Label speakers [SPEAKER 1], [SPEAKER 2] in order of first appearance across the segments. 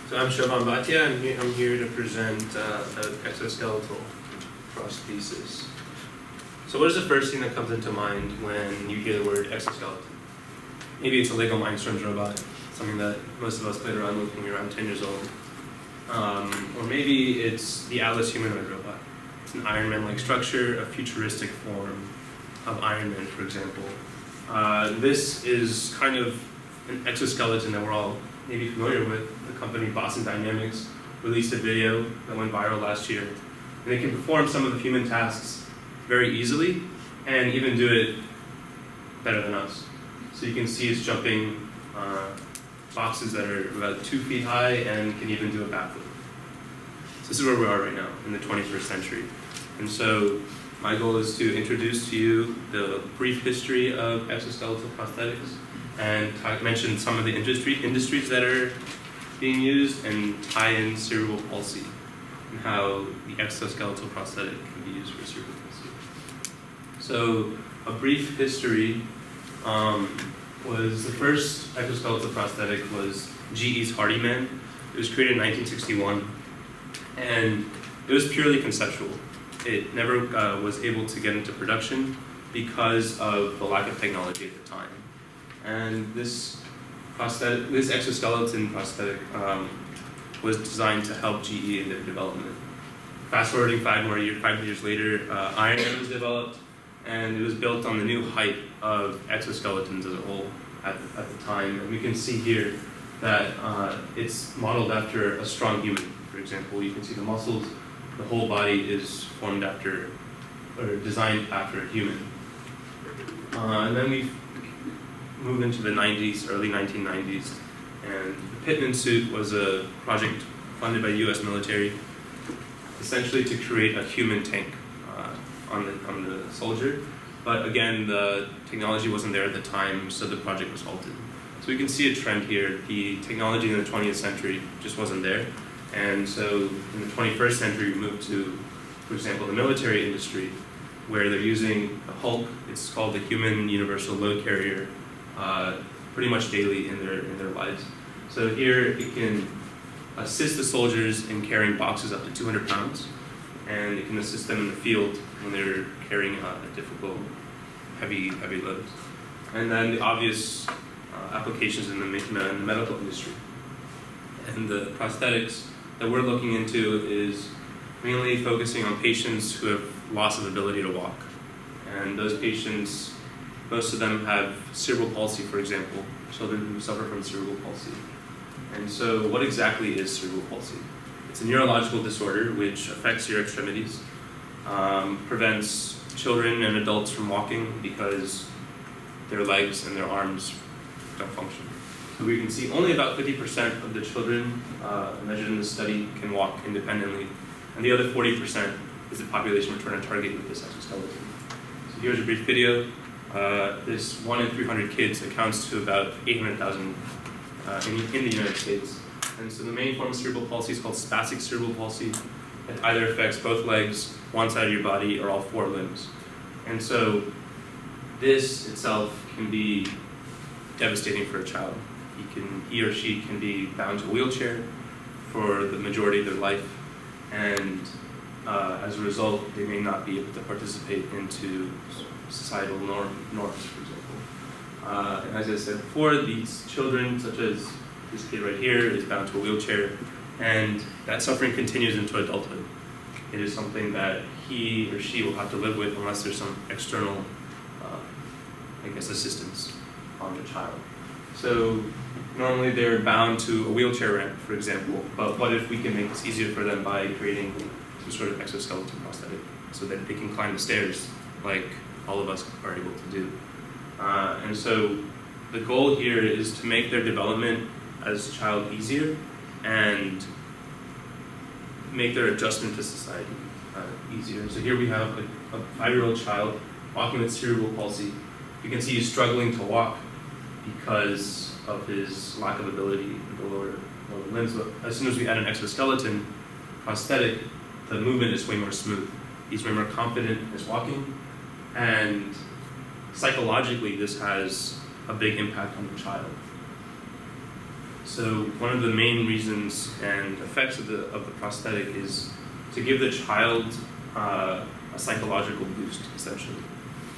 [SPEAKER 1] So I'm Shovan Bhatia, and I'm here to present an exoskeletal prosthesis. So what is the first thing that comes into mind when you hear the word exoskeleton? Maybe it's a Lego Mindstorms robot, something that most of us played around with when we were around 10 years old. Or maybe it's the Atlas humanoid robot. It's an Iron Man-like structure, a futuristic form of Iron Man, for example. This is kind of an exoskeleton that we're all maybe familiar with. The company Boston Dynamics released a video that went viral last year. And it can perform some of the human tasks very easily and even do it better than us. So you can see it's jumping boxes that are about 2 feet high and can even do a backflip. So this is where we are right now in the 21st century. And so my goal is to introduce to you the brief history of exoskeletal prosthetics and mention some of the industries that are being used and tie in cerebral palsy and how the exoskeletal prosthetic can be used for cerebral palsy. So a brief history was the first exoskeletal prosthetic was GE's Hardyman. It was created in 1961 and it was purely conceptual. It never was able to get into production because of the lack of technology at the time. And this exoskeleton prosthetic was designed to help GE in their development. Fast forwarding 5 years later, Iron Man was developed, and it was built on the new height of exoskeletons as a whole at the time. And we can see here that it's modeled after a strong human. For example, you can see the muscles, the whole body is formed after, or designed after a human. And then we move into the 90s, early 1990s, and the Pittman suit was a project funded by the US military, essentially to create a human tank on the soldier. But again, the technology wasn't there at the time, so the project was halted. So we can see a trend here. The technology in the 20th century just wasn't there. And so in the 21st century, we moved to, for example, the military industry, where they're using a Hulk. It's called the Human Universal Load Carrier, pretty much daily in their lives. So here it can assist the soldiers in carrying boxes up to 200 pounds, and it can assist them in the field when they're carrying difficult, heavy loads. And then the obvious applications in the medical industry. And the prosthetics that we're looking into is mainly focusing on patients who have loss of ability to walk. And those patients, most of them have cerebral palsy, for example, children who suffer from cerebral palsy. And so what exactly is cerebral palsy? It's a neurological disorder which affects your extremities, prevents children and adults from walking because their legs and their arms don't function. So we can see only about 50% of the children measured in this study can walk independently, and the other 40% is the population we're trying to target with this exoskeleton. So here's a brief video. This 1 in 300 kids accounts to about 800,000 in the United States. And so the main form of cerebral palsy is called spastic cerebral palsy. It either affects both legs, one side of your body, or all 4 limbs. And so this itself can be devastating for a child. He or she can be bound to a wheelchair for the majority of their life, and as a result, they may not be able to participate into societal norms, for example. And as I said before, these children, such as this kid right here, is bound to a wheelchair, and that suffering continues into adulthood. It is something that he or she will have to live with unless there's some external, assistance on the child. So normally they're bound to a wheelchair ramp, for example, but what if we can make this easier for them by creating some sort of exoskeleton prosthetic so that they can climb the stairs like all of us are able to do. And so the goal here is to make their development as a child easier and make their adjustment to society easier. So here we have a 5-year-old child walking with cerebral palsy. You can see he's struggling to walk because of his lack of ability in the lower limbs. But as soon as we add an exoskeleton prosthetic, the movement is way more smooth. He's way more confident in his walking, and psychologically this has a big impact on the child. So one of the main reasons and effects of the prosthetic is to give the child a psychological boost, essentially.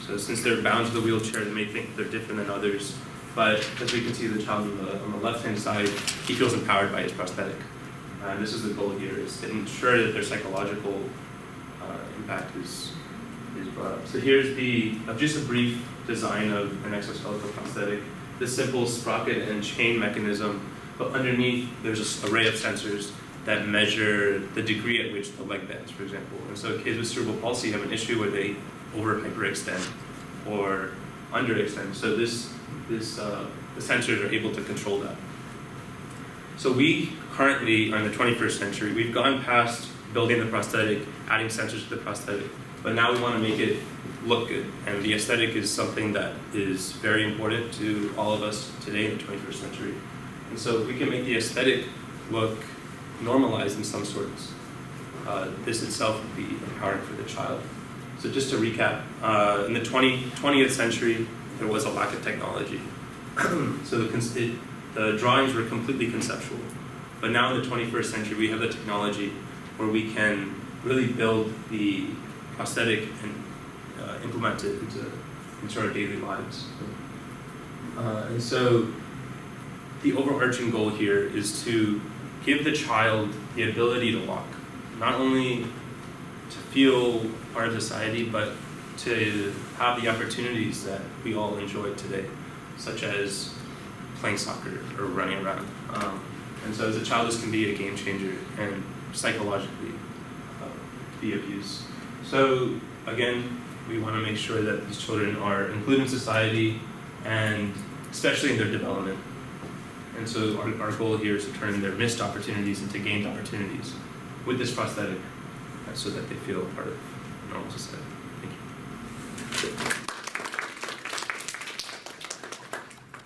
[SPEAKER 1] So since they're bound to the wheelchair, they may think they're different than others, but as we can see the child on the left-hand side, he feels empowered by his prosthetic. And this is the goal here, is to ensure that their psychological impact is brought up. So here's just a brief design of an exoskeletal prosthetic. This simple sprocket and chain mechanism, but underneath there's an array of sensors that measure the degree at which the leg bends, for example. And so kids with cerebral palsy have an issue where they over-hyperextend or underextend. So the sensors are able to control that. So we currently are in the 21st century. We've gone past building the prosthetic, adding sensors to the prosthetic, but now we want to make it look good. And the aesthetic is something that is very important to all of us today in the 21st century. And so if we can make the aesthetic look normalized in some sorts, this itself would be empowering for the child. So just to recap, in the 20th century, there was a lack of technology. So the drawings were completely conceptual. But now in the 21st century, we have the technology where we can really build the prosthetic and implement it into our daily lives. And so the overarching goal here is to give the child the ability to walk, not only to feel part of society, but to have the opportunities that we all enjoy today, such as playing soccer or running around. And so as a child, this can be a game changer and psychologically be of use. So again, we want to make sure that these children are included in society, and especially in their development. And so our goal here is to turn their missed opportunities into gained opportunities with this prosthetic, so that they feel part of normal society. Thank you.